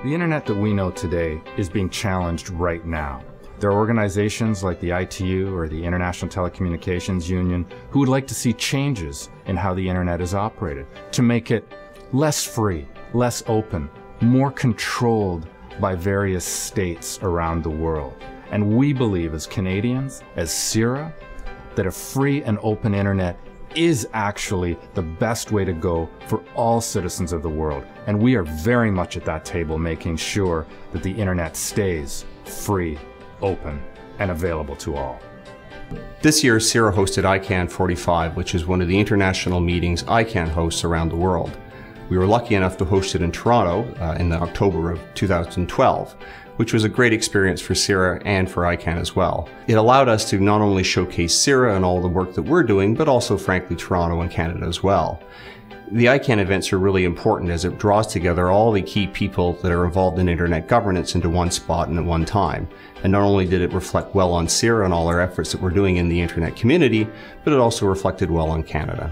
The internet that we know today is being challenged right now. There are organizations like the ITU or the International Telecommunications Union who would like to see changes in how the internet is operated to make it less free, less open, more controlled by various states around the world. And we believe as Canadians, as CIRA, that a free and open internet is actually the best way to go for all citizens of the world. And we are very much at that table making sure that the internet stays free, open, and available to all. This year, CIRA hosted ICANN 45, which is one of the international meetings ICANN hosts around the world. We were lucky enough to host it in Toronto in October of 2012, which was a great experience for CIRA and for ICANN as well. It allowed us to not only showcase CIRA and all the work that we're doing, but also, frankly, Toronto and Canada as well. The ICANN events are really important as it draws together all the key people that are involved in internet governance into one spot and at one time. And not only did it reflect well on CIRA and all our efforts that we're doing in the internet community, but it also reflected well on Canada.